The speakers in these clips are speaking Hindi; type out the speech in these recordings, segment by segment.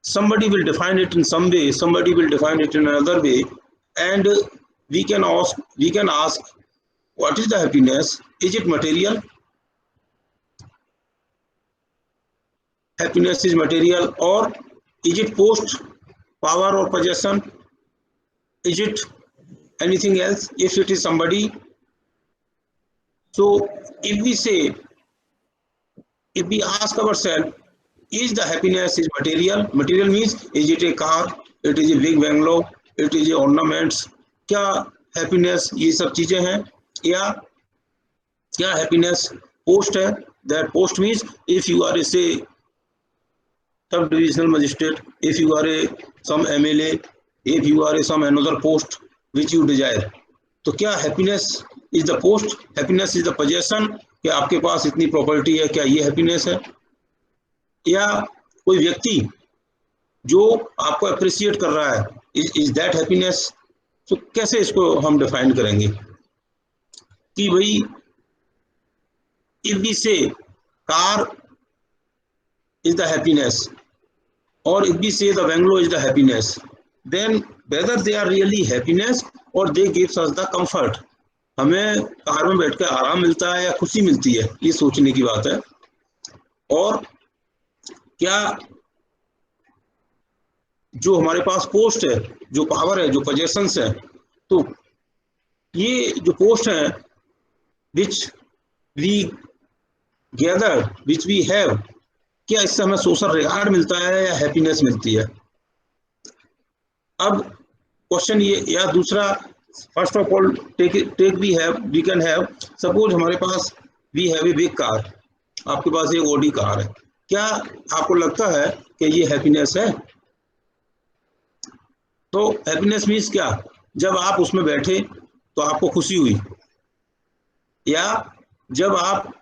somebody will define it in some way, somebody will define it in another way, and we can ask what is the happiness? Is it material? Happiness is material, or is it post, power or possession? Is it anything else? If it is somebody, so if we ask ourselves, is the happiness is material? Material means, is it a car? It is a big bungalow? It is a ornaments? क्या happiness ये सब चीजें हैं, या क्या happiness post है? That post means if you are a say sub divisional magistrate, if you are a some MLA, if you are a some another post which you desire, तो क्या happiness is the post? Happiness is the possession? क्या आपके पास इतनी प्रॉपर्टी है, क्या ये हैप्पीनेस है? या कोई व्यक्ति जो आपको अप्रिशिएट कर रहा है, इज दैट हैप्पीनेस? तो कैसे इसको हम डिफाइन करेंगे कि भाई, if we say car is the happiness और if we say the bungalow is the happiness, then whether they are really happiness और they gives us the comfort. हमें कार में बैठ कर आराम मिलता है या खुशी मिलती है, ये सोचने की बात है। और क्या जो हमारे पास पोस्ट है, जो पावर है, जो पोजेशंस है, तो ये जो पोस्ट है which we gather, which we have, क्या इससे हमें सोशल रिगार्ड मिलता है या हैप्पीनेस मिलती है? अब क्वेश्चन ये, या दूसरा, first of all take we can have, suppose हमारे पास we have a big car, आपके पास एक ऑडी कार है, क्या आपको लगता है कि ये हैप्पीनेस है? तो हैप्पीनेस मीन्स क्या? जब आप उसमें बैठे तो आपको खुशी हुई, या जब आप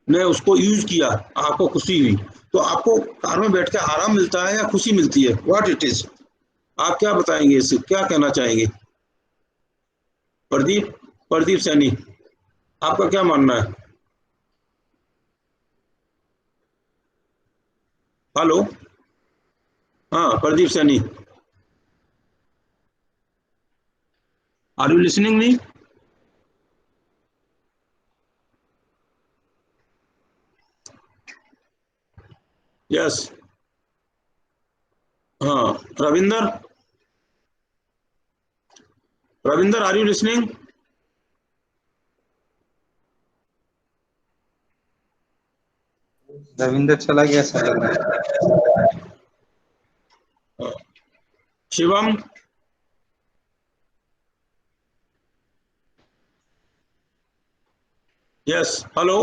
ने उसको यूज किया आपको खुशी हुई, तो आपको कार में बैठ के आराम मिलता है या खुशी मिलती है? What it is? आप क्या बताएंगे, इससे क्या कहना चाहेंगे? प्रदीप सैनी, आपका क्या मानना है? हेलो, हाँ Pradeep Saini, are you listening me? Yes, हाँ Ravinder, are you listening? Ravinder चला गया सर लग रहा है। शिवम, यस, हेलो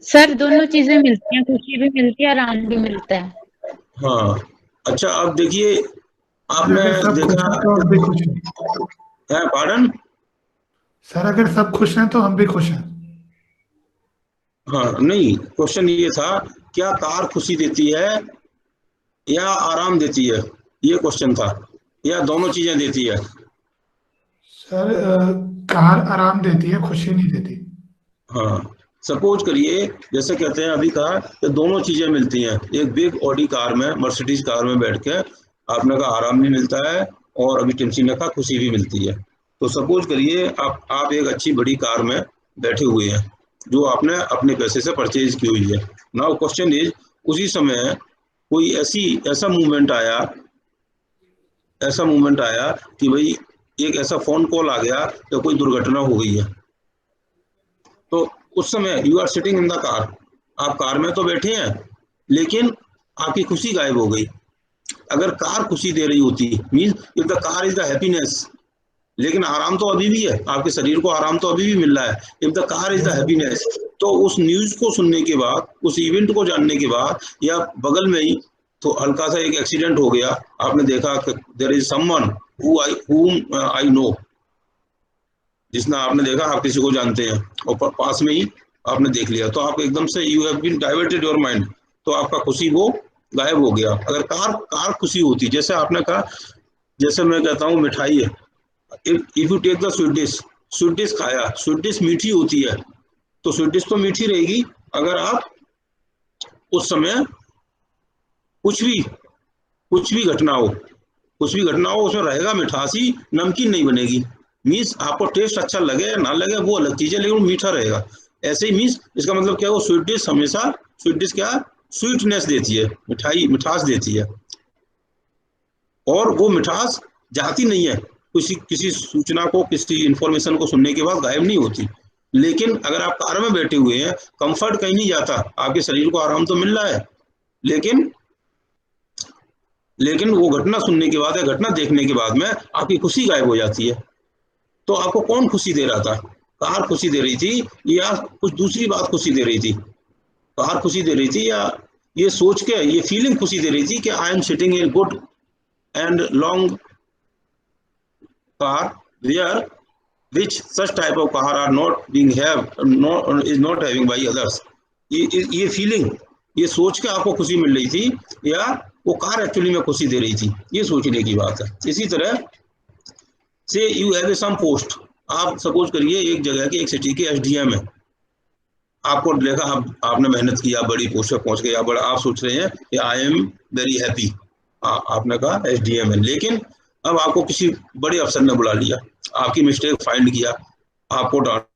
सर, दोनों चीजें मिलती हैं, खुशी भी मिलती है, आराम भी मिलता है। हाँ, अच्छा अब देखिए, आपने देखा तो हम भी खुश हैं। पार्डन सर, अगर सब खुश हैं तो हम भी खुश हैं। हाँ, नहीं, क्वेश्चन ये था, क्या कार खुशी देती है या आराम देती है, ये क्वेश्चन था, या दोनों चीजें देती है? सर, कार आराम देती है, खुशी नहीं देती। हाँ, सपोज करिए, जैसे कहते हैं अभी कहा कि दोनों चीजें मिलती हैं, एक बिग ऑडी कार में, मर्सिडीज कार में बैठ के आपने कहा आराम भी मिलता है और अभी टिमसी ने कहा खुशी भी मिलती है। तो सपोज करिए आप एक अच्छी बड़ी कार में बैठे हुए हैं जो आपने अपने पैसे से परचेज की हुई है। नाउ क्वेश्चन इज, उसी समय कोई ऐसा मूवमेंट आया कि भाई एक ऐसा फोन कॉल आ गया कि कोई दुर्घटना हो गई है, तो उस समय you are sitting in the car, आप कार में तो बैठे हैं लेकिन आपकी खुशी गायब हो गई। अगर कार खुशी दे रही होती, means if the car is the happiness, लेकिन आराम तो अभी भी है, आपके शरीर को आराम तो अभी भी मिल रहा है, if the car is the happiness, तो उस न्यूज को सुनने के बाद, उस इवेंट को जानने के बाद, या बगल में ही तो हल्का सा एक एक्सीडेंट हो गया, आपने देखा कि there is someone whom I know, जिसने आपने देखा आप किसी को जानते हैं और पास में ही आपने देख लिया, तो आप एकदम से you have been diverted your mind, तो आपका खुशी वो गायब हो गया। अगर कार खुशी होती, जैसे आपने कहा, जैसे मैं कहता हूँ मिठाई है, if you take the sweet dish खाया, स्वीट डिश मीठी होती है, तो स्वीट डिश तो मीठी रहेगी। अगर आप उस समय कुछ भी घटना हो, उसमें रहेगा मिठासी, नमकीन नहीं बनेगी। मीन्स आपको टेस्ट अच्छा लगे या ना लगे वो अलग चीज है, लेकिन वो मीठा रहेगा। ऐसे ही मीन्स इसका मतलब क्या है, वो स्वीट डिश हमेशा, स्वीट डिश क्या, स्वीटनेस देती है, मिठास देती है, और वो मिठास जाती नहीं है, किसी सूचना को, किसी इंफॉर्मेशन को सुनने के बाद गायब नहीं होती। लेकिन अगर आप कार में बैठे हुए हैं, कंफर्ट कहीं नहीं जाता, आपके शरीर को आराम तो मिल रहा है, लेकिन वो घटना सुनने के बाद या घटना देखने के बाद में आपकी खुशी गायब हो जाती है। तो आपको कौन खुशी दे रहा था? कार खुशी दे रही थी या कुछ दूसरी बात खुशी दे रही थी? कार खुशी दे रही थी या ये सोच के, ये फीलिंग खुशी दे रही थी कि I am sitting in good and long car where which such type of car are not being is not having by others। ये फीलिंग, ये सोच के आपको खुशी मिल रही थी या वो कार एक्चुअली में खुशी दे रही थी, ये सोचने की बात है। इसी तरह से you have a some post, आप सपोज करिए एक जगह के, एक सिटी के एसडीएम है, आपको देखा, आपने मेहनत किया, बड़ी पोस्ट पर पहुंच गए, आप सोच रहे हैं कि आई एम वेरी हैप्पी, आपने कहा एसडीएम है, लेकिन अब आपको किसी बड़े अफसर ने बुला लिया, आपकी मिस्टेक फाइंड किया, आपको डांटा।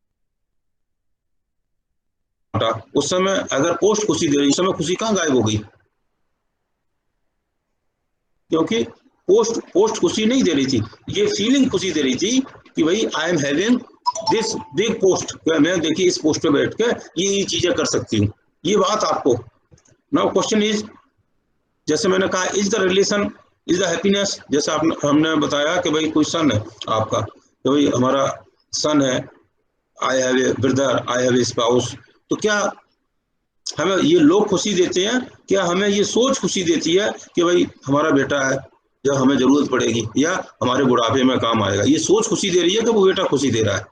उस समय अगर पोस्ट खुशी दे रही, उस समय खुशी कहाँ गायब हो गई? क्योंकि पोस्ट खुशी नहीं दे रही थी, ये फीलिंग खुशी दे रही थी कि भाई I am having this big post, मैं देखिए इस पोस्ट पे बैठ के ये चीजें कर सकती हूँ, ये बात आपको। नाउ क्वेश्चन इज, जैसे मैंने कहा, is the relation is the happiness, जैसे हमने बताया कि भाई कोई सन है आपका, तो भाई हमारा सन है, I have a brother, I have a spouse, तो क्या हमें ये लोग खुशी देते हैं? क्या हमें ये सोच खुशी देती है कि भाई हमारा बेटा है, जब हमें जरूरत पड़ेगी या हमारे बुढ़ापे में काम आएगा, ये सोच खुशी दे रही है कि वो बेटा खुशी दे रहा है?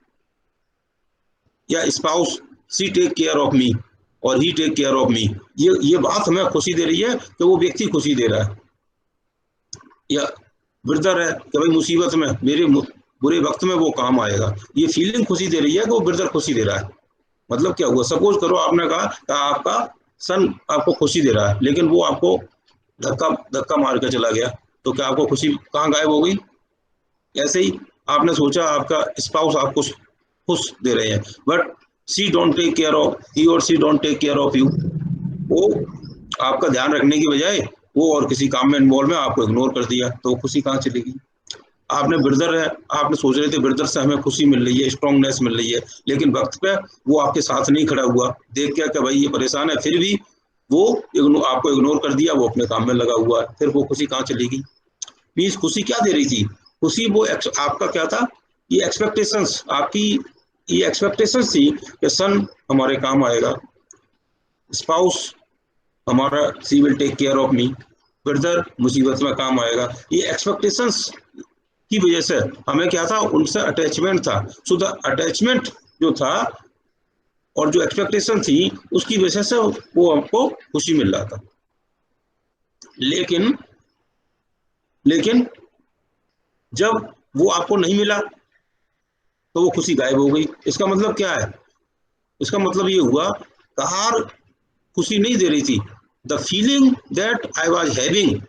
या spouse, she take care of me और ही टेक केयर ऑफ मी, ये बात हमें खुशी दे रही है कि वो व्यक्ति खुशी दे रहा है? या ब्रदर है कि भाई मुसीबत में, मेरे बुरे वक्त में वो काम आएगा, ये फीलिंग खुशी दे रही है कि वो ब्रदर खुशी दे रहा है। मतलब क्या हुआ, सपोज करो आपने कहा कि आपका सन आपको खुशी दे रहा है, लेकिन वो आपको धक्का मार के चला गया, तो क्या आपको खुशी कहाँ गायब हो गई? ऐसे ही आपने सोचा आपका स्पाउस आपको खुश दे रहे हैं, but she don't take care of, he और she don't take care of you, वो आपका ध्यान रखने की बजाय वो और किसी काम में इन्वॉल्व है, आपको इग्नोर कर दिया, तो खुशी कहाँ चलेगी? आपने ब्रदर है, आपने सोच रहे थे ब्रदर से हमें खुशी मिल रही है, स्ट्रॉन्गनेस मिल रही है, लेकिन वक्त पे वो आपके साथ नहीं खड़ा हुआ, देख क्या कि भाई ये परेशान है, फिर भी वो आपको इग्नोर कर दिया, वो अपने काम में लगा हुआ है, फिर वो खुशी कहाँ चलेगी? मीन्स खुशी क्या दे रही थी? खुशी वो आपका क्या था, ये एक्सपेक्टेशंस, आपकी ये एक्सपेक्टेशंस थी कि सन हमारे काम आएगा, स्पाउस हमारा, she will take care of me, brother मुसीबत में काम आएगा, ये एक्सपेक्टेशंस की वजह से हमें क्या था, उनसे अटैचमेंट था। सो द अटैचमेंट जो था और जो एक्सपेक्टेशन थी, उसकी वजह से वो हमको खुशी मिल रहा था। लेकिन जब वो आपको नहीं मिला तो वो खुशी गायब हो गई। इसका मतलब क्या है? इसका मतलब ये हुआ, कार खुशी नहीं दे रही थी, the feeling that I was having,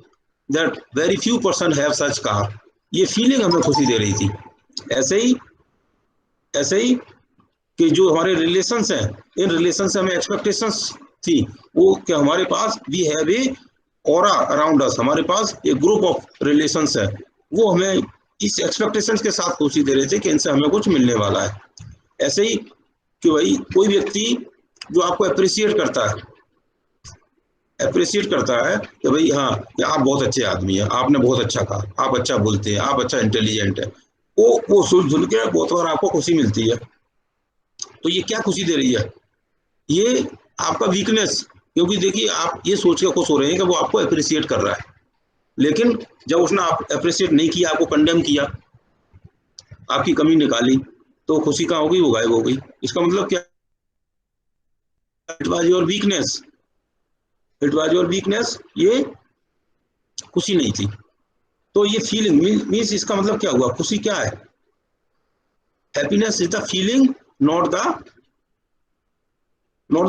that very few person have such car, ये फीलिंग हमें खुशी दे रही थी। ऐसे ही कि जो हमारे रिलेशंस हैं, इन रिलेशन से हमें एक्सपेक्टेशंस थी, वो कि हमारे पास we have a aura around us, हमारे पास एक ग्रुप ऑफ रिलेशंस है, वो हमें इस एक्सपेक्टेशंस के साथ खुशी दे रहे थे कि इनसे हमें कुछ मिलने वाला है। ऐसे ही कि भाई कोई व्यक्ति जो आपको अप्रिशिएट करता है कि भाई हाँ, आप बहुत अच्छे आदमी हैं, आपने बहुत अच्छा कहा, आप अच्छा बोलते हैं, आप अच्छा इंटेलिजेंट है, वो सुन के बहुत बार आपको खुशी मिलती है। तो ये क्या खुशी दे रही है? ये आपका वीकनेस, क्योंकि देखिए आप ये सोच के खुश हो रहे हैं कि वो आपको अप्रिशिएट कर रहा है, लेकिन जब उसने आप अप्रिशिएट नहीं किया, आपको कंडेम किया, आपकी कमी निकाली, तो खुशी कहाँ हो गई? वो गायब हो गई। इसका मतलब क्या? It was your weakness, it was your weakness, ये खुशी नहीं थी। तो ये फीलिंग मीन्स, इसका मतलब क्या हुआ? खुशी क्या है? Happiness is the feeling, not the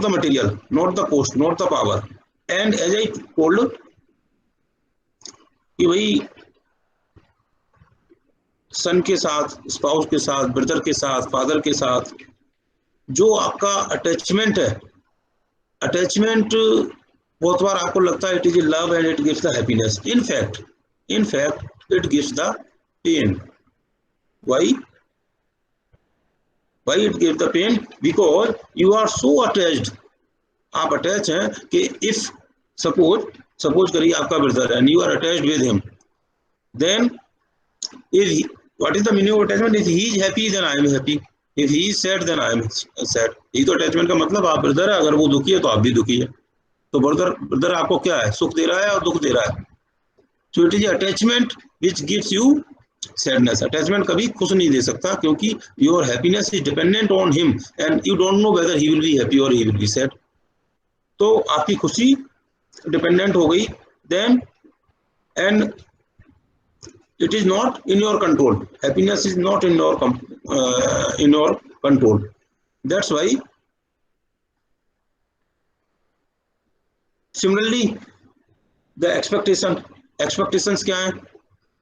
material, not the post, not the power. And as I told कि भाई सन के साथ, स्पाउस के साथ, ब्रदर के साथ, फादर के साथ जो आपका अटैचमेंट है, अटैचमेंट बहुत बार आपको लगता है it is love and it gives the happiness. In fact it gives the pain. why it gives the pain? Because you are so attached, आप अटैच हैं कि if सपोज करिए आपका ब्रदर है and you are attached with him, then what is the meaning of attachment? If he is happy then I am happy, if he is sad then I am sad। ये तो अटैचमेंट का मतलब, आप ब्रदर है, अगर वो दुखी है तो आप भी दुखी है। तो ब्रदर आपको क्या है, सुख दे रहा है और दुख दे रहा है। So it is attachment which gives you sadness. Attachment कभी खुश नहीं दे सकता, क्योंकि your happiness is dependent on him and you don't know whether he will be happy और ही विल बी सैड। तो आपकी खुशी डिपेंडेंट हो गई then, and it is not in your control. Happiness is not in your control. That's why similarly the expectations क्या है?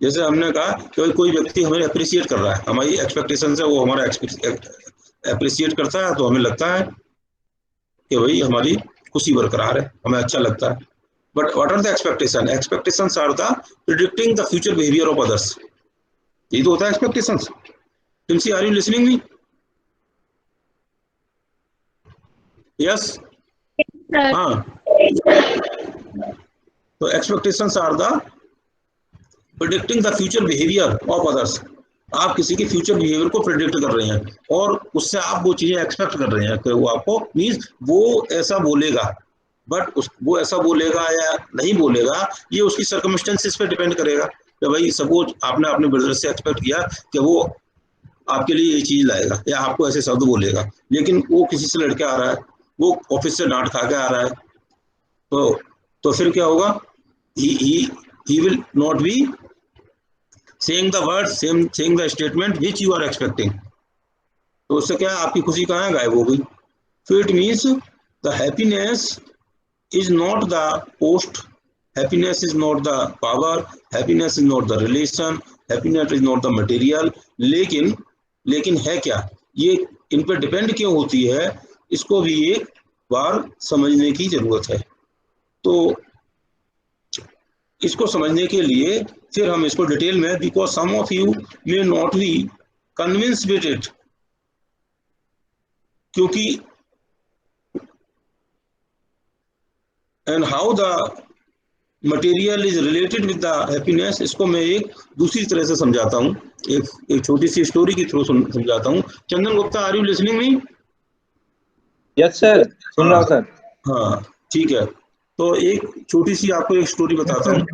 जैसे हमने कहा कि कोई व्यक्ति हमें अप्रिशिएट कर रहा है, हमारी एक्सपेक्टेशन है वो हमारा अप्रिशिएट करता है, तो हमें लगता है कि भाई हमारी खुशी बरकरार है, हमें अच्छा लगता है। But what are the expectation? Expectations are the predicting the future behaviour of others. ये तो होता है expectations. Timsy, are you listening me? Yes, हाँ। तो expectations are the predicting the future behaviour of others. आप किसी के फ्यूचर बिहेवियर को प्रिडिक्ट कर रहे हैं और उससे आप वो चीजें एक्सपेक्ट कर रहे हैं कि वो आपको, मीन्स वो ऐसा बोलेगा, बट वो ऐसा बोलेगा या नहीं बोलेगा ये उसकी सर्कमस्टेंसेस पे डिपेंड करेगा। कि भाई सपोज आपने अपने ब्रदर से एक्सपेक्ट किया कि वो आपके लिए ये चीज लाएगा या आपको ऐसे शब्द बोलेगा, लेकिन वो किसी से लड़के आ रहा है, वो ऑफिस से डांट खा के आ रहा है, तो फिर क्या होगा? he will not be saying the words, saying the statement which you are expecting। तो उससे क्या है, आपकी खुशी कहाँ है, गायब हो गई। So it means the happiness is not the post, happiness is not the power, happiness is not the relation, happiness is not the material। लेकिन है क्या, ये इन पर डिपेंड क्यों होती है, इसको भी एक बार समझने की जरूरत है। तो इसको समझने के लिए फिर हम इसको डिटेल में, because some of you may not be convince with it, क्योंकि and how the material is related with the happiness, इसको मैं एक दूसरी तरह से समझाता हूँ, एक छोटी सी स्टोरी के थ्रू समझाता हूँ। Chandan Gupta, are you listening me? Yes sir, सुन रहा हूँ सर। हाँ ठीक है, तो एक छोटी सी आपको एक स्टोरी बताता हूँ।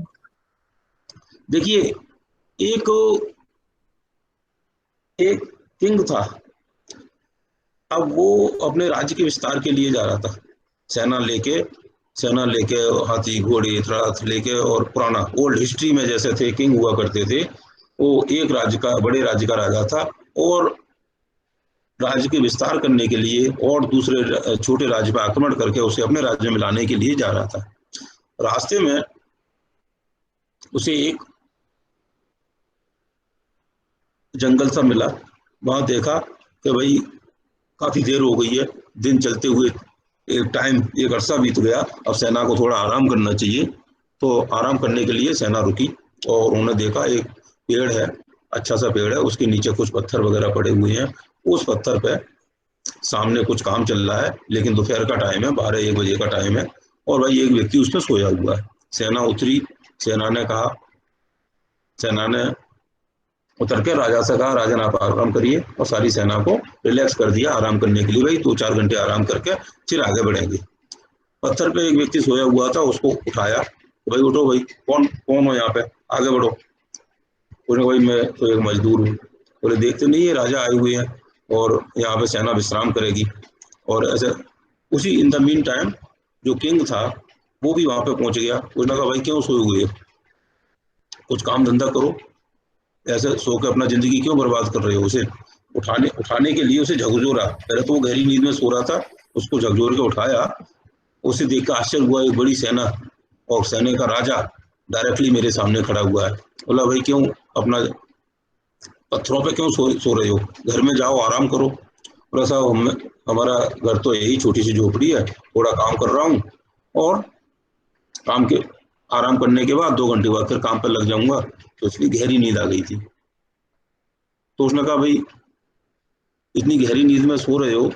देखिए, एक किंग था, अब वो अपने राज्य के विस्तार के लिए जा रहा था, सेना लेके हाथी घोड़े रथ लेके, और पुराना ओल्ड हिस्ट्री में जैसे थे किंग हुआ करते थे, वो एक बड़े राज्य का राजा था, और राज्य के विस्तार करने के लिए और दूसरे छोटे राज्य पर आक्रमण करके उसे अपने राज्य में लाने के लिए जा रहा था। रास्ते में उसे एक जंगल सा मिला, वहां देखा कि भाई काफी देर हो गई है, दिन चलते हुए एक अरसा बीत गया, अब सेना को थोड़ा आराम करना चाहिए। तो आराम करने के लिए सेना रुकी और उन्होंने देखा एक पेड़ है, अच्छा सा पेड़ है, उसके नीचे कुछ पत्थर वगैरह पड़े हुए हैं, उस पत्थर पे सामने कुछ काम चल रहा है, लेकिन दोपहर का टाइम है, 12-1 बजे का टाइम है, और भाई एक व्यक्ति उस पर सोया हुआ है। सेना उतरी, सेना ने उतर के राजा से कहा, राजन आप आराम करिए, और सारी सेना को रिलैक्स कर दिया आराम करने के लिए, भाई 2-4 घंटे आराम करके फिर आगे बढ़ेंगे। पत्थर पे एक व्यक्ति सोया हुआ था, उसको उठाया, भाई उठो भाई, कौन हो यहाँ पे, आगे बढ़ो। बोले भाई मैं तो एक मजदूर हूँ। बोले देखते नहीं है राजा आए हुए हैं और यहाँ पे सेना विश्राम करेगी। और ऐसे उसी इन द मीन टाइम जो किंग था वो भी वहां पे पहुंच गया। उसने कहा भाई क्यों सोए हुए, कुछ काम धंधा करो, ऐसे सो के अपना जिंदगी क्यों बर्बाद कर रहे हो। उसे उठाने के लिए उसे झकझोरा, पहले तो वो गहरी नींद में सो रहा था, उसको झकझोर के उठाया उसे देख कर आश्चर्य हुआ, एक बड़ी सेना और सेना का राजा डायरेक्टली मेरे सामने खड़ा हुआ है। बोला भाई क्यों अपना पत्थरों पे क्यों सो रहे हो, घर में जाओ आराम करो। बोला साहब हमारा घर तो यही छोटी सी झोपड़ी है, थोड़ा काम कर रहा हूँ और काम के आराम करने के बाद 2 घंटे बाद फिर काम पर लग जाऊंगा। तो इसलिए गहरी नींद आ गई थी। तो उसने कहा भाई इतनी गहरी नींद में सो रहे हो,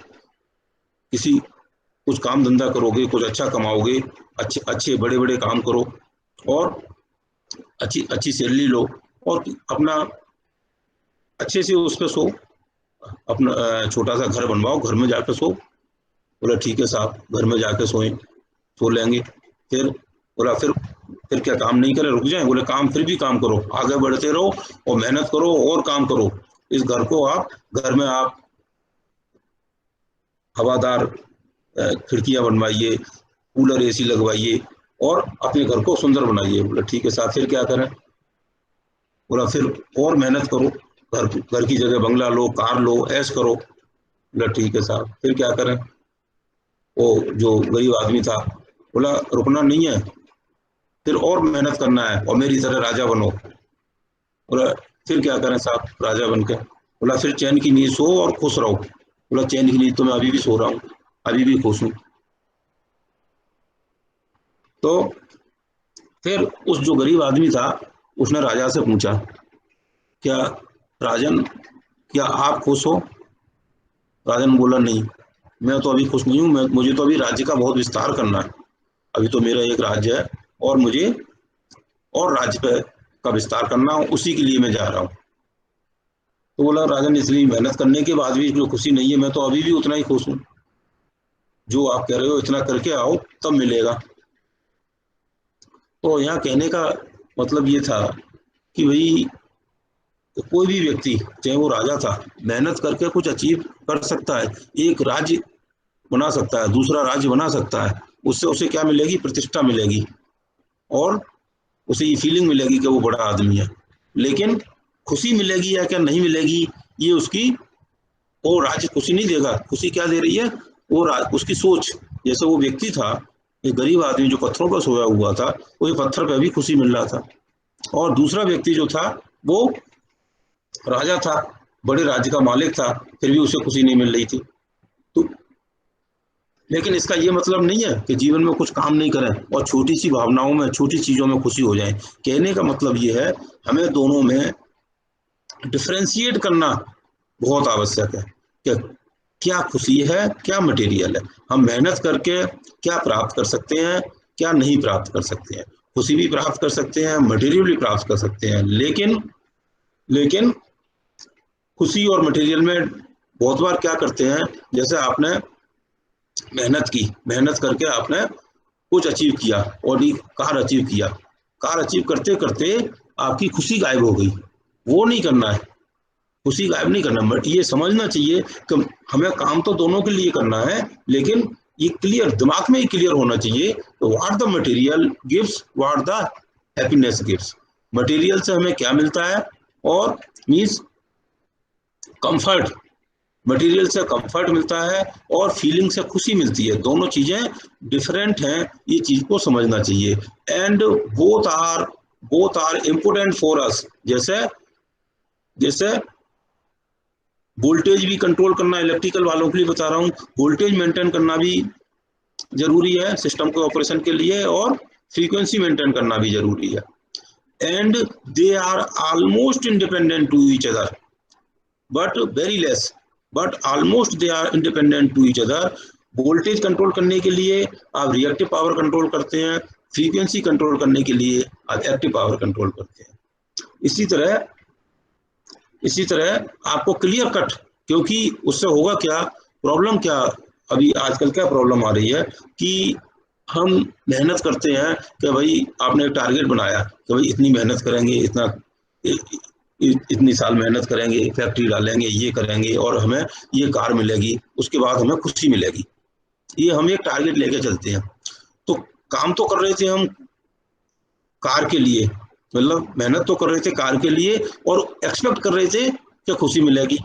किसी कुछ काम धंधा करोगे, कुछ अच्छा कमाओगे, अच्छे अच्छे बड़े बड़े काम करो और अच्छी अच्छी सैलरी लो और अपना अच्छे से उस पर सो, अपना छोटा सा घर बनवाओ, घर में जाकर सो। बोला ठीक है साहब, घर में जाकर सो लेंगे। फिर बोला फिर क्या काम नहीं करें, रुक जाएं? बोले काम, फिर भी काम करो, आगे बढ़ते रहो और मेहनत करो और काम करो। इस घर को घर में आप हवादार खिड़कियां बनवाइए, कूलर एसी लगवाइए और अपने घर को सुंदर बनाइए। बोला ठीक है साहब, फिर क्या करें? बोला फिर और मेहनत करो, घर की जगह बंगला लो, कार लो, ऐश करो। बोला ठीक है साहब, फिर क्या करें? वो जो गरीब आदमी था बोला रुकना नहीं है, फिर और मेहनत करना है और मेरी तरह राजा बनो। बोला फिर क्या करें साहब राजा बन के? बोला फिर चैन की नींद सो और खुश रहो। बोला चैन की नींद तो मैं अभी भी सो रहा हूँ, अभी भी खुश हूँ। तो फिर उस जो गरीब आदमी था उसने राजा से पूछा, क्या राजन, क्या आप खुश हो? राजन बोला नहीं, मैं तो अभी खुश नहीं हूँ, मुझे तो अभी राज्य का बहुत विस्तार करना है। अभी तो मेरा एक राज्य है और मुझे और राज्य पे का विस्तार करना हो, उसी के लिए मैं जा रहा हूँ। तो बोला राजन इसलिए मेहनत करने के बाद भी जो खुशी नहीं है, मैं तो अभी भी उतना ही खुश हूँ। जो आप कह रहे हो इतना करके आओ तब मिलेगा। तो यहाँ कहने का मतलब ये था कि भाई कोई भी व्यक्ति, चाहे वो राजा था, मेहनत करके कुछ अचीव कर सकता है, एक राज्य बना सकता है, दूसरा राज्य बना सकता है। उससे उसे क्या मिलेगी? प्रतिष्ठा मिलेगी और उसे ये फीलिंग मिलेगी कि वो बड़ा आदमी है। लेकिन खुशी मिलेगी या क्या नहीं मिलेगी, ये उसकी, वो राज्य खुशी नहीं देगा। खुशी क्या दे रही है? वो उसकी सोच। जैसे वो व्यक्ति था, एक गरीब आदमी जो पत्थरों पर सोया हुआ था, वो ये पत्थर पे भी खुशी मिल रहा था। और दूसरा व्यक्ति जो था वो राजा था, बड़े राज्य का मालिक था, फिर भी उसे खुशी नहीं मिल रही थी। तो लेकिन इसका ये मतलब नहीं है कि जीवन में कुछ काम नहीं करें और छोटी सी भावनाओं में, छोटी चीजों में खुशी हो जाए। कहने का मतलब ये है हमें दोनों में डिफरेंशिएट करना बहुत आवश्यक है कि क्या खुशी है, क्या मटेरियल है। हम मेहनत करके क्या प्राप्त कर सकते हैं, क्या नहीं प्राप्त कर सकते हैं। खुशी भी प्राप्त कर सकते हैं, मटेरियल भी प्राप्त कर सकते हैं, लेकिन खुशी और मटेरियल में बहुत बार क्या करते हैं, जैसे आपने मेहनत की, मेहनत करके आपने कुछ अचीव किया और कार अचीव किया, कार अचीव करते करते आपकी खुशी गायब हो गई। वो नहीं करना है, खुशी गायब नहीं करना। बट ये समझना चाहिए कि हमें काम तो दोनों के लिए करना है, लेकिन ये क्लियर, दिमाग में ही क्लियर होना चाहिए तो what the material gives, what the happiness gives. Material से हमें क्या मिलता है और मीन्स कंफर्ट, मटेरियल से कंफर्ट मिलता है और फीलिंग से खुशी मिलती है। दोनों चीजें डिफरेंट हैं, ये चीज को समझना चाहिए। And both are important for us. जैसे वोल्टेज भी कंट्रोल करना, इलेक्ट्रिकल वालों के लिए बता रहा हूँ, वोल्टेज मेंटेन करना भी जरूरी है सिस्टम के ऑपरेशन के लिए और फ्रीक्वेंसी मेंटेन करना भी जरूरी है। And they are almost independent to each other but very less, but almost they are independent to each other. Voltage control करने के लिए आप रिएक्टिव पावर कंट्रोल करते हैं, फ्रीक्वेंसी कंट्रोल करने के लिए आप एक्टिव पावर कंट्रोल करते हैं। इसी तरह आपको क्लियर कट, क्योंकि उससे होगा क्या, प्रॉब्लम क्या, अभी आजकल क्या प्रॉब्लम आ रही है कि हम मेहनत करते हैं कि भाई आपने एक टारगेट बनाया कि भाई इतनी मेहनत करेंगे, इतनी साल मेहनत करेंगे, फैक्ट्री डालेंगे, ये करेंगे और हमें ये कार मिलेगी, उसके बाद हमें खुशी मिलेगी। ये हम एक टारगेट लेके चलते हैं। तो काम तो कर रहे थे हम कार के लिए, मतलब मेहनत तो कर रहे थे कार के लिए और एक्सपेक्ट कर रहे थे कि खुशी मिलेगी।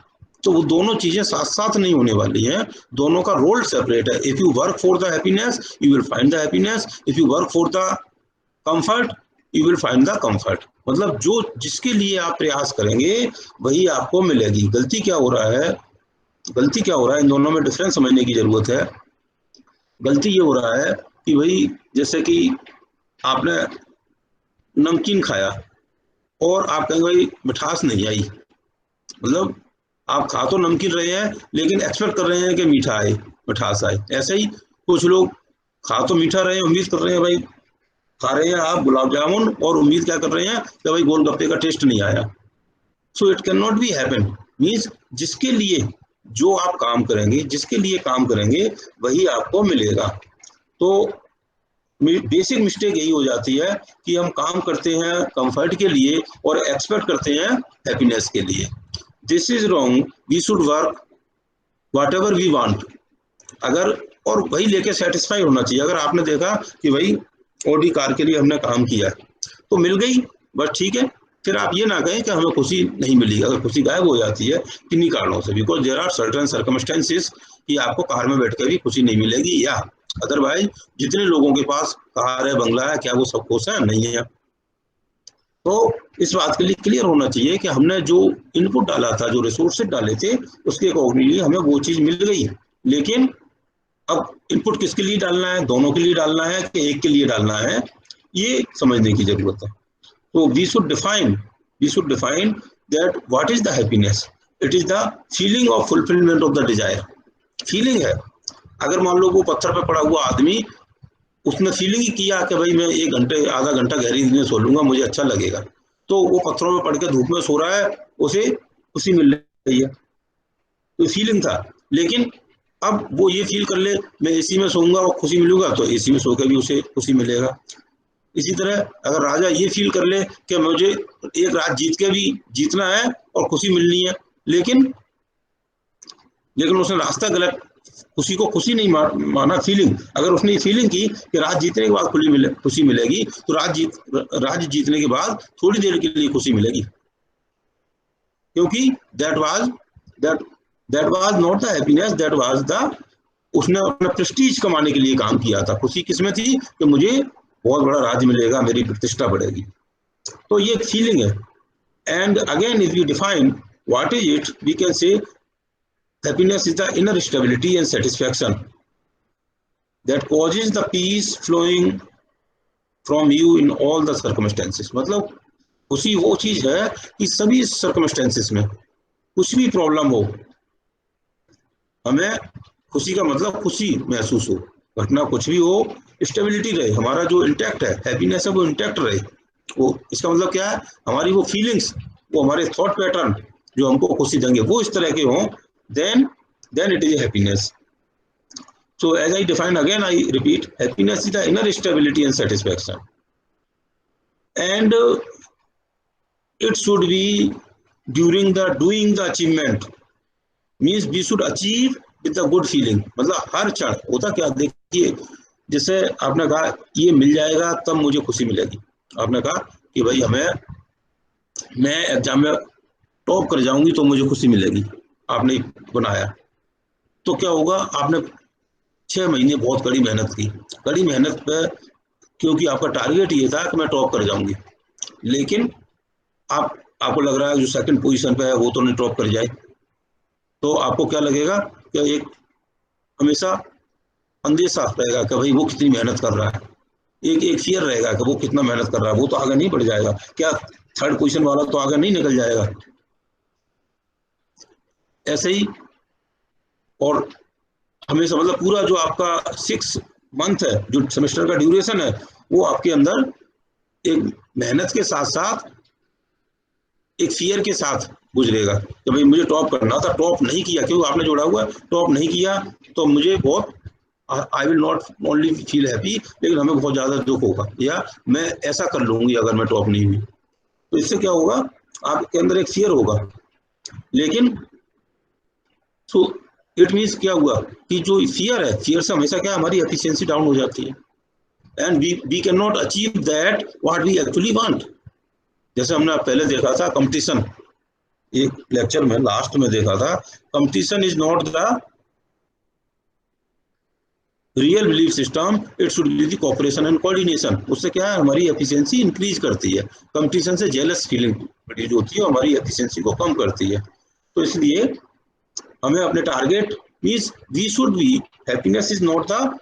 तो वो दोनों चीजें साथ साथ नहीं होने वाली हैं, दोनों का रोल सेपरेट है। If you work for the happiness you will find the happiness, if you work for the comfort you will find the comfort. मतलब जो जिसके लिए आप प्रयास करेंगे वही आपको मिलेगी। गलती क्या हो रहा है, गलती क्या हो रहा है, इन दोनों में डिफरेंस समझने की जरूरत है। गलती ये हो रहा है कि भाई जैसे कि आपने नमकीन खाया और आप कहेंगे भाई मिठास नहीं आई, मतलब आप खा तो नमकीन रहे हैं लेकिन एक्सपेक्ट कर रहे हैं कि मीठा आए, मिठास आए। ऐसे ही कुछ लोग खा तो मीठा रहे हैं, उम्मीद कर रहे हैं भाई, खा रहे हैं आप गुलाब जामुन और उम्मीद क्या कर रहे हैं कि भाई गोलगप्पे का टेस्ट नहीं आया। So it can not be happen. Means जिसके लिए जो आप काम करेंगे, जिसके लिए काम करेंगे वही आपको मिलेगा। तो बेसिक मिस्टेक यही हो जाती है कि हम काम करते हैं कंफर्ट के लिए और एक्सपेक्ट करते हैं हैप्पीनेस के लिए। This is wrong. We should work whatever we want, अगर और वही लेके सेटिस्फाई होना चाहिए। अगर आपने देखा कि भाई ऑडी कार के लिए हमने काम किया तो मिल गई, बस ठीक है, फिर आप ये ना कहें कि हमें खुशी नहीं मिली। अगर खुशी गायब हो जाती है किन्हीं कारणों से, because there are certain circumstances कि आपको कार में बैठ कर भी खुशी नहीं मिलेगी, या अदरवाइज जितने लोगों के पास कार है, बंगला है, क्या वो सब खुश है? नहीं है। तो इस बात के लिए क्लियर होना चाहिए कि हमने जो इनपुट डाला था, जो रिसोर्सेज डाले थे, उसके अकॉर्डिंगली हमें वो चीज मिल गई। लेकिन अब इनपुट किसके लिए डालना है, दोनों के लिए डालना है कि एक के लिए डालना है, ये समझने की जरूरत है। तो we should define that what is the happiness. It is the feeling of fulfilment of the desire. Feeling है। अगर मान लो वो पत्थर पे पड़ा हुआ आदमी, उसने फीलिंग ही किया कि भाई मैं 1 घंटे आधा घंटा गहरी नींद में सो लूंगा, मुझे अच्छा लगेगा, तो वो पत्थरों में पड़ के धूप में सो रहा है, उसे खुशी मिल रही है, तो फीलिंग था। लेकिन अब वो ये फील कर ले मैं एसी में सोऊंगा और खुशी मिलूंगा, तो एसी में सो के भी उसे खुशी मिलेगा। इसी तरह अगर राजा ये फील कर ले कि मुझे एक रात जीत के भी जीतना है और खुशी मिलनी है, लेकिन उसने रास्ता गलत, खुशी को खुशी नहीं माना, फीलिंग। अगर उसने ये फीलिंग की कि रात जीतने के बाद खुशी मिलेगी, तो राज जीतने के बाद थोड़ी देर के लिए खुशी मिलेगी, क्योंकि that was not the happiness, that was the, उसने अपना प्रेस्टीज कमाने के लिए काम किया था। खुशी किसमें थी कि मुझे बहुत बड़ा राज्य मिलेगा, मेरी प्रतिष्ठा बढ़ेगी। तो ये एक फीलिंग है। And again if you define what is it, we can say happiness is the inner stability and satisfaction that causes the peace flowing from you in all the circumstances। मतलब खुशी वो चीज है कि सभी सर्कमस्टेंसेस में कुछ भी प्रॉब्लम हो, हमें खुशी का मतलब खुशी महसूस हो, घटना कुछ भी हो, स्टेबिलिटी रहे, हमारा जो इंटैक्ट है, हैप्पीनेस है वो इंटैक्ट रहे। वो इसका मतलब क्या है, हमारी वो फीलिंग्स, वो हमारे थॉट पैटर्न जो हमको खुशी देंगे वो इस तरह के हों, then it is a happiness। So as I define again, I repeat, happiness is the inner stability and satisfaction, and it should be during the doing the achievement, means we should achieve with a good feeling। मतलब हर क्षण होता क्या, देखिए जैसे आपने कहा ये मिल जाएगा तब मुझे खुशी मिलेगी। आपने कहा कि भाई मैं एग्जाम में टॉप कर जाऊंगी तो मुझे खुशी मिलेगी, आपने बनाया, तो क्या होगा, आपने 6 महीने बहुत कड़ी मेहनत की, कड़ी मेहनत पे, क्योंकि आपका टारगेट ये था कि मैं टॉप कर जाऊंगी, लेकिन आपको लग रहा है जो सेकंड पोजीशन पे है वो तो नहीं टॉप कर जाए, तो आपको क्या लगेगा कि एक हमेशा अंदेशा रहेगा कि भाई वो कितनी मेहनत कर रहा है, एक फियर रहेगा कि वो कितना मेहनत कर रहा है, वो तो आगे नहीं बढ़ जाएगा, क्या 3rd पोजीशन वाला तो आगे नहीं निकल जाएगा। ऐसे ही और हमेशा, मतलब पूरा जो आपका 6 मंथ है, जो सेमेस्टर का ड्यूरेशन है, वो आपके अंदर एक मेहनत के साथ साथ एक फियर के साथ गुजरेगा कि भाई मुझे टॉप करना था, टॉप नहीं किया, क्यों आपने जोड़ा हुआ है, टॉप नहीं किया तो मुझे बहुत, I will not only feel happy, लेकिन हमें बहुत ज्यादा दुख होगा, या मैं ऐसा कर लूंगी अगर मैं टॉप नहीं हुई। तो इससे क्या होगा, आपके अंदर एक फियर होगा। लेकिन सो इट मीन्स क्या हुआ कि जो फियर है, फियर से हमेशा क्या, हमारी एफिशिएंसी डाउन हो जाती है, and we can not achieve that what we actually want. जैसे हमने पहले देखा था कंपटीशन, एक लेक्चर में लास्ट में देखा था, competition is not the real belief system, it should be the cooperation and coordination. उससे क्या है, हमारी एफिशिएंसी इंक्रीज करती है। कंपटीशन से जेलस फीलिंग प्रोड्यूस होती है, हमारी एफिशिएंसी को कम करती है। तो इसलिए हमें अपने target means we should be, happiness is not the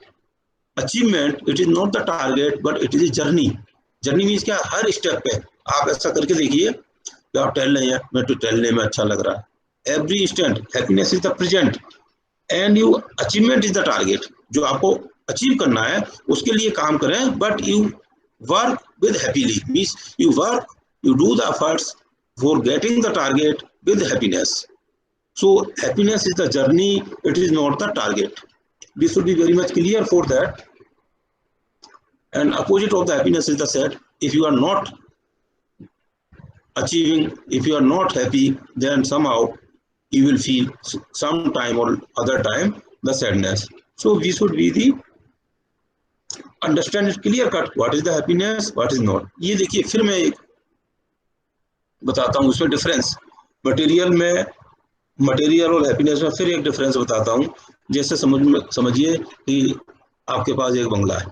achievement, it is not the target, but it is a journey. Journey means क्या, हर स्टेप पे आप ऐसा करके देखिए कि आप टहल रहे हैं, मैं तो टहलने में अच्छा लग रहा है। Every instant happiness is the present and you achievement is the target. जो आपको अचीव करना है उसके लिए काम करें, but you work with happily means you work, you do the efforts for getting the target with happiness. So happiness is the journey, it is not the target. We should be very much clear for that. And opposite of the happiness is the sad. If you are not achieving, if you are not happy, then somehow you will feel some time or other time the sadness. So we should be the understand it clear cut, what is the happiness, what is not. ये देखिए फिर मैं एक बताता हूँ उसमें डिफरेंस, मटेरियल और हैप्पीनेस में फिर एक डिफरेंस बताता हूँ। जैसे समझिए कि आपके पास एक बंगला है,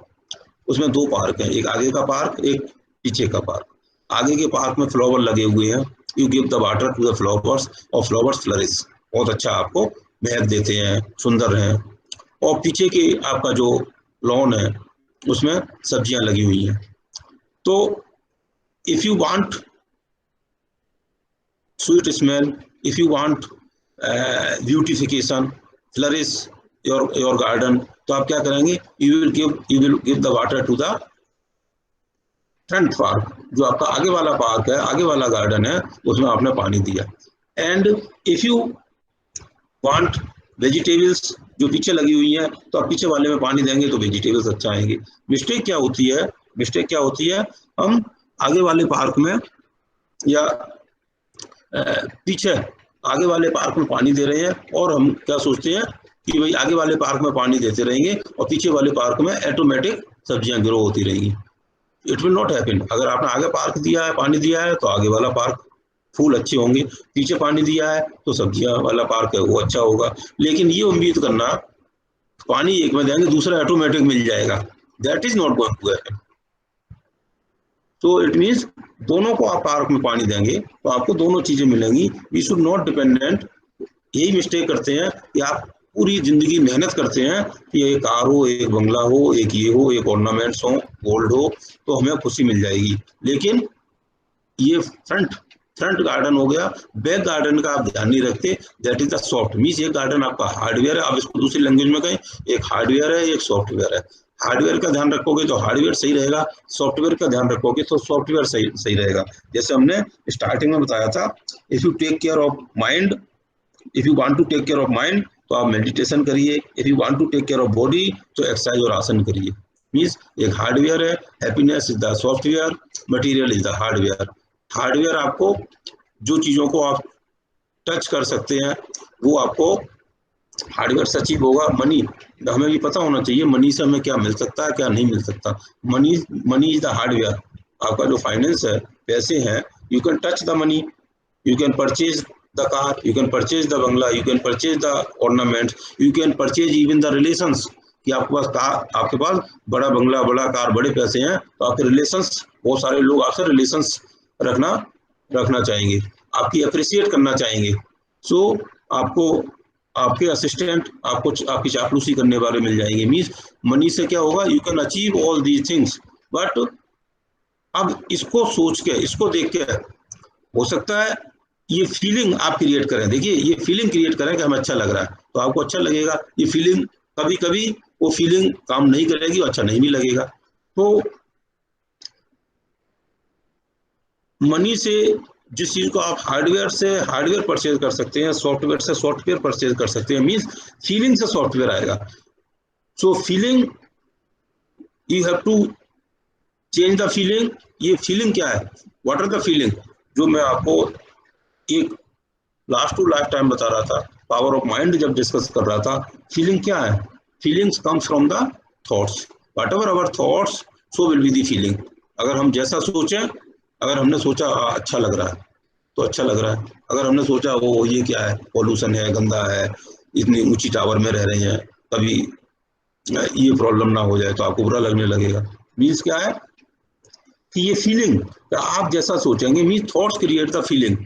उसमें दो पार्क हैं, एक आगे का पार्क, एक पीछे का पार्क। आगे के पार्क में फ्लावर लगे हुए हैं, you give the water to the flowers और फ्लावर्स फ्लरिश, बहुत अच्छा आपको महक देते हैं, सुंदर हैं। और पीछे के आपका जो लॉन है उसमें सब्जियां लगी हुई हैं। तो if you want sweet smell, if you want beautification, flourish your garden, तो आप क्या करेंगे, you will give the water to the front park, जो आपका आगे वाला पार्क है, आगे वाला गार्डन है, उसमें आपने पानी दिया। And if you want vegetables जो पीछे लगी हुई हैं, तो आप पीछे वाले में पानी देंगे तो वेजिटेबल्स अच्छा आएंगे। मिस्टेक क्या होती है, हम आगे वाले पार्क में या पीछे आगे वाले पार्क में पानी दे रहे हैं और हम क्या सोचते हैं कि भाई आगे वाले पार्क में पानी देते रहेंगे और पीछे वाले पार्क में ऑटोमेटिक सब्जियां ग्रो होती रहेंगी। It will not happen. अगर आपने आगे पार्क दिया है, पानी दिया है, तो आगे वाला पार्क फूल अच्छे होंगे, पीछे पानी दिया है तो सब्जियां वाला पार्क है वो अच्छा होगा। लेकिन ये उम्मीद करना पानी एक में देंगे दूसरा ऑटोमेटिक मिल जाएगा, that is not going to happen. तो इट मीन्स दोनों को आप पार्क में पानी देंगे तो आपको दोनों चीजें मिलेंगी। We should not dependent. यही मिस्टेक करते हैं कि आप पूरी जिंदगी मेहनत करते हैं कि एक कार हो, एक बंगला हो, एक ये हो, एक ऑर्नामेंट्स हो, गोल्ड हो, तो हमें खुशी मिल जाएगी। लेकिन ये फ्रंट गार्डन हो गया, बैक गार्डन का आप ध्यान नहीं रखते, that is the soft means एक गार्डन आपका हार्डवेयर है, आप इसको दूसरी लैंग्वेज में कहें, एक हार्डवेयर है, एक सॉफ्टवेयर है। हार्डवेयर का ध्यान रखोगे तो हार्डवेयर सही रहेगा, सॉफ्टवेयर का ध्यान रखोगे तो सॉफ्टवेयर सही रहेगा। जैसे हमने स्टार्टिंग में बताया था, if you take care of mind, if you want to take care of mind तो आप मेडिटेशन करिए, if you want to take care of body तो एक्सरसाइज और आसन करिए। मीन्स एक हार्डवेयर है, happiness is the software, material is the hardware. Hardware आपको जो चीज़ों को आप टच कर सकते हैं वो आपको हार्डवेयर से अचीव होगा। मनी, हमें भी पता होना चाहिए मनी से हमें क्या मिल सकता है, क्या नहीं मिल सकता। Money is the hardware. आपका जो फाइनेंस है, पैसे हैं, you can touch the money, you can purchase the car, you can purchase the bangla, you can purchase the ornaments, you can purchase even the relations। कि आपके पास बड़ा बंगला, बड़ा कार, बड़े पैसे हैं तो आपके रिलेशंस, बहुत सारे लोग आपसे रिलेशंस रखना चाहेंगे, आपकी अप्रिशिएट करना चाहेंगे। सो आपको आपके असिस्टेंट आपको आपकी चापलूसी करने वाले मिल जाएंगे। मीन्स मनी से क्या होगा, you can achieve all these things. But अब इसको सोच के, इसको देख के हो सकता है ये फीलिंग आप क्रिएट करें। देखिए ये फीलिंग क्रिएट करें कि हमें अच्छा लग रहा है तो आपको अच्छा लगेगा। ये फीलिंग कभी कभी वो फीलिंग काम नहीं करेगी, अच्छा नहीं भी लगेगा। तो मनी से जिस चीज को आप हार्डवेयर से हार्डवेयर परचेज कर सकते हैं, सॉफ्टवेयर से सॉफ्टवेयर परचेज कर सकते हैं। मीन्स फीलिंग से सॉफ्टवेयर आएगा। So feeling, you have to change the feeling. ये फीलिंग क्या है, व्हाट आर द फीलिंग, जो मैं आपको एक लास्ट टू लास्ट टाइम बता रहा था, पावर ऑफ माइंड जब डिस्कस कर रहा था। फीलिंग क्या है, feelings comes from the thoughts, what ever our thoughts so will be the feeling. अगर हम जैसा सोचें, अगर हमने सोचा अच्छा लग रहा है तो अच्छा लग रहा है। अगर हमने सोचा वो ये क्या है, पॉल्यूशन है, गंदा है, इतनी ऊंची टावर में रह रहे हैं, कभी ये प्रॉब्लम ना हो जाए, तो आपको बुरा लगने लगेगा। मीन्स क्या है कि ये फीलिंग, आप जैसा सोचेंगे, means thoughts create the feeling.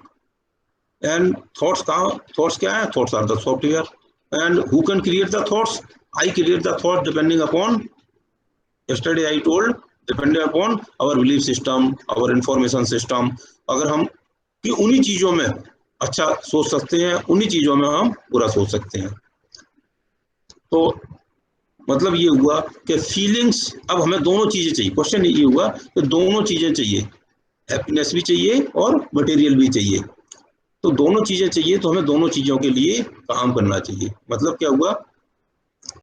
And thoughts क्या है? Thoughts are the software. And who can create the thoughts? I create the thought depending upon, yesterday I told, depending upon our belief system, our information system। अगर हम कि उन्हीं चीजों में अच्छा सोच सकते हैं, उन्हीं चीजों में हम बुरा सोच सकते हैं। तो मतलब ये हुआ कि फीलिंग्स, अब हमें दोनों चीजें चाहिए। क्वेश्चन ये हुआ कि दोनों चीजें चाहिए, हैप्पीनेस भी चाहिए और मटेरियल भी चाहिए। तो दोनों चीजें चाहिए, तो हमें दोनों चीजों के लिए काम करना चाहिए। मतलब क्या हुआ